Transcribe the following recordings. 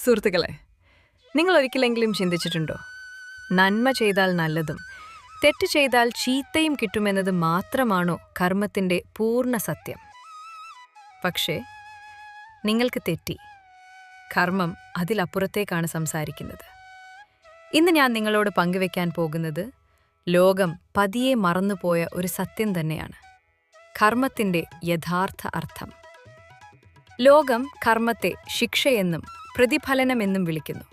സുഹൃത്തുക്കളെ, നിങ്ങൾ ഒരിക്കലെങ്കിലും ചിന്തിച്ചിട്ടുണ്ടോ, നന്മ ചെയ്താൽ നല്ലതും തെറ്റ് ചെയ്താൽ ചീത്തയും കിട്ടുമെന്നത് മാത്രമാണോ കർമ്മത്തിൻ്റെ പൂർണ്ണ സത്യം? പക്ഷേ നിങ്ങൾക്ക് തെറ്റി. കർമ്മം അതിലപ്പുറത്തേക്കാണ് സംസാരിക്കുന്നത്. ഇന്ന് ഞാൻ നിങ്ങളോട് പങ്കുവെക്കാൻ പോകുന്നത് ലോകം പതിയെ മറന്നുപോയ ഒരു സത്യം തന്നെയാണ്: കർമ്മത്തിൻ്റെ യഥാർത്ഥ അർത്ഥം. ലോകം കർമ്മത്തെ ശിക്ഷയെന്നും പ്രതിഫലനമെന്നും വിളിക്കുന്നു.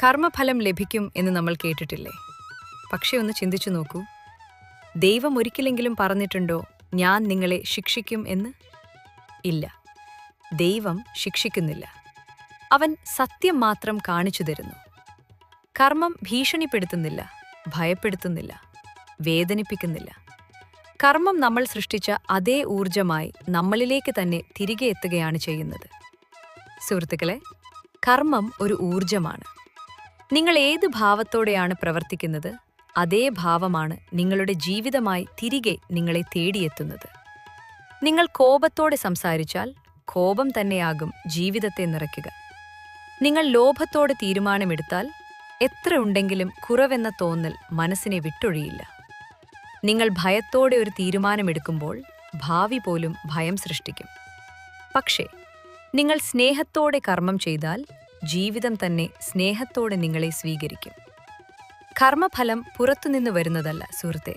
കർമ്മഫലം ലഭിക്കും എന്ന് നമ്മൾ കേട്ടിട്ടില്ലേ? പക്ഷേ ഒന്ന് ചിന്തിച്ചു നോക്കൂ, ദൈവം ഒരിക്കലെങ്കിലും പറഞ്ഞിട്ടുണ്ടോ, ഞാൻ നിങ്ങളെ ശിക്ഷിക്കും എന്ന്? ഇല്ല, ദൈവം ശിക്ഷിക്കുന്നില്ല. അവൻ സത്യം മാത്രം കാണിച്ചു തരുന്നു. കർമ്മം ഭീഷണിപ്പെടുത്തുന്നില്ല, ഭയപ്പെടുത്തുന്നില്ല, വേദനിപ്പിക്കുന്നില്ല. കർമ്മം നമ്മൾ സൃഷ്ടിച്ച അതേ ഊർജമായി നമ്മളിലേക്ക് തന്നെ തിരികെ എത്തുകയാണ് ചെയ്യുന്നത്. സുഹൃത്തുക്കളെ, കർമ്മം ഒരു ഊർജമാണ്. നിങ്ങൾ ഏത് ഭാവത്തോടെയാണ് പ്രവർത്തിക്കുന്നത്, അതേ ഭാവമാണ് നിങ്ങളുടെ ജീവിതമായി തിരികെ നിങ്ങളെ തേടിയെത്തുന്നത്. നിങ്ങൾ കോപത്തോടെ സംസാരിച്ചാൽ കോപം തന്നെയാകും ജീവിതത്തെ നിറയ്ക്കുക. നിങ്ങൾ ലോഭത്തോടെ തീരുമാനമെടുത്താൽ എത്ര ഉണ്ടെങ്കിലും കുറവെന്ന തോന്നൽ മനസ്സിനെ വിട്ടൊഴിയില്ല. നിങ്ങൾ ഭയത്തോടെ ഒരു തീരുമാനമെടുക്കുമ്പോൾ ഭാവി പോലും ഭയം സൃഷ്ടിക്കും. പക്ഷേ നിങ്ങൾ സ്നേഹത്തോടെ കർമ്മം ചെയ്താൽ ജീവിതം തന്നെ സ്നേഹത്തോടെ നിങ്ങളെ സ്വീകരിക്കും. കർമ്മഫലം പുറത്തുനിന്ന് വരുന്നതല്ല സുഹൃത്തെ,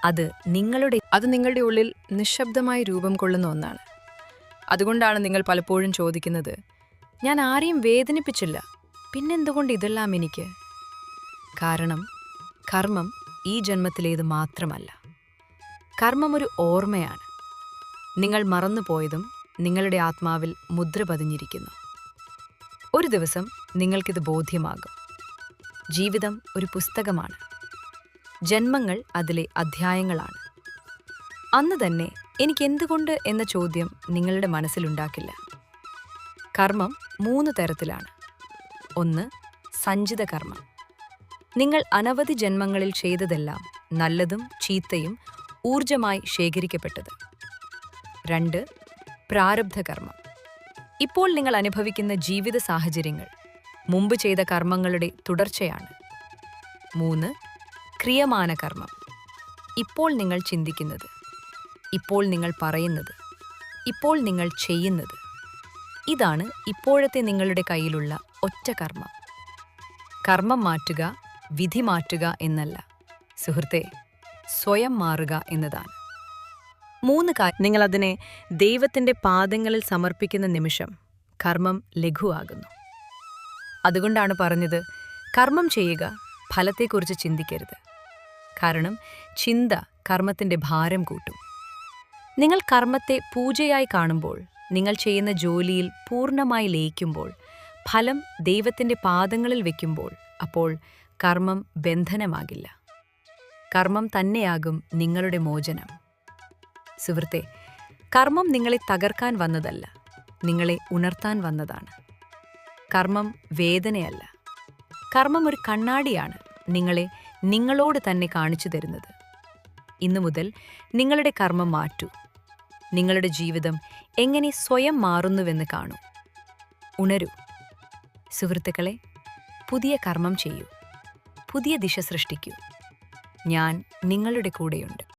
അത് നിങ്ങളുടെ ഉള്ളിൽ നിശബ്ദമായി രൂപം കൊള്ളുന്ന ഒന്നാണ്. അതുകൊണ്ടാണ് നിങ്ങൾ പലപ്പോഴും ചോദിക്കുന്നത്, ഞാൻ ആരെയും വേദനിപ്പിച്ചില്ല, പിന്നെന്തുകൊണ്ട് ഇതെല്ലാം എനിക്ക്? കാരണം കർമ്മം ഈ ജന്മത്തിലേത് മാത്രമല്ല. കർമ്മം ഒരു ഓർമ്മയാണ്. നിങ്ങൾ മറന്നുപോയതും നിങ്ങളുടെ ആത്മാവിൽ മുദ്ര പതിഞ്ഞിരിക്കുന്നു. ഒരു ദിവസം നിങ്ങൾക്കിത് ബോധ്യമാകും. ജീവിതം ഒരു പുസ്തകമാണ്. ജന്മങ്ങൾ അതിലെ അധ്യായങ്ങളാണ്. അന്ന് തന്നെ എനിക്കെന്തുകൊണ്ട് എന്ന ചോദ്യം നിങ്ങളുടെ മനസ്സിലുണ്ടാക്കില്ല. കർമ്മം 3 തരത്തിലാണ്. 1. സഞ്ചിത കർമ്മം. നിങ്ങൾ അനവധി ജന്മങ്ങളിൽ ചെയ്തതെല്ലാം നല്ലതും ചീത്തയും ഊർജമായി ശേഖരിക്കപ്പെട്ടത്. 2. പ്രാരബ്ധ കർമ്മം. ഇപ്പോൾ നിങ്ങൾ അനുഭവിക്കുന്ന ജീവിത സാഹചര്യങ്ങൾ മുമ്പ് ചെയ്ത കർമ്മങ്ങളുടെ തുടർച്ചയാണ്. 3. ക്രിയമാന കർമ്മം. ഇപ്പോൾ നിങ്ങൾ ചിന്തിക്കുന്നത്, ഇപ്പോൾ നിങ്ങൾ പറയുന്നത്, ഇപ്പോൾ നിങ്ങൾ ചെയ്യുന്നത്. ഇതാണ് ഇപ്പോഴത്തെ നിങ്ങളുടെ കയ്യിലുള്ള ഒറ്റ കർമ്മം. കർമ്മം മാറ്റുക, വിധി മാറ്റുക എന്നല്ല സുഹൃത്തെ, സ്വയം മാറുക എന്നതാണ്. 3 നിങ്ങളതിനെ ദൈവത്തിൻ്റെ പാദങ്ങളിൽ സമർപ്പിക്കുന്ന നിമിഷം കർമ്മം ലഘുവാകുന്നു. അതുകൊണ്ടാണ് പറഞ്ഞത്, കർമ്മം ചെയ്യുക, ഫലത്തെക്കുറിച്ച് ചിന്തിക്കരുത്. കാരണം ചിന്ത കർമ്മത്തിൻ്റെ ഭാരം കൂട്ടും. നിങ്ങൾ കർമ്മത്തെ പൂജയായി കാണുമ്പോൾ, നിങ്ങൾ ചെയ്യുന്ന ജോലിയിൽ പൂർണ്ണമായി ലയിക്കുമ്പോൾ, ഫലം ദൈവത്തിൻ്റെ പാദങ്ങളിൽ വയ്ക്കുമ്പോൾ, അപ്പോൾ കർമ്മം ബന്ധനമാകില്ല. കർമ്മം തന്നെയാകും നിങ്ങളുടെ മോചനം. സുഹൃത്തെ, കർമ്മം നിങ്ങളെ തകർക്കാൻ വന്നതല്ല, നിങ്ങളെ ഉണർത്താൻ വന്നതാണ്. കർമ്മം വേദനയല്ല. കർമ്മം ഒരു കണ്ണാടിയാണ്, നിങ്ങളെ നിങ്ങളോട് തന്നെ കാണിച്ചു തരുന്നത്. ഇന്നു മുതൽ നിങ്ങളുടെ കർമ്മം മാറ്റൂ. നിങ്ങളുടെ ജീവിതം എങ്ങനെ സ്വയം മാറുന്നുവെന്ന് കാണൂ. ഉണരൂ സുഹൃത്തുക്കളെ, പുതിയ കർമ്മം ചെയ്യൂ, പുതിയ ദിശ സൃഷ്ടിക്കൂ. ഞാൻ നിങ്ങളുടെ കൂടെയുണ്ട്.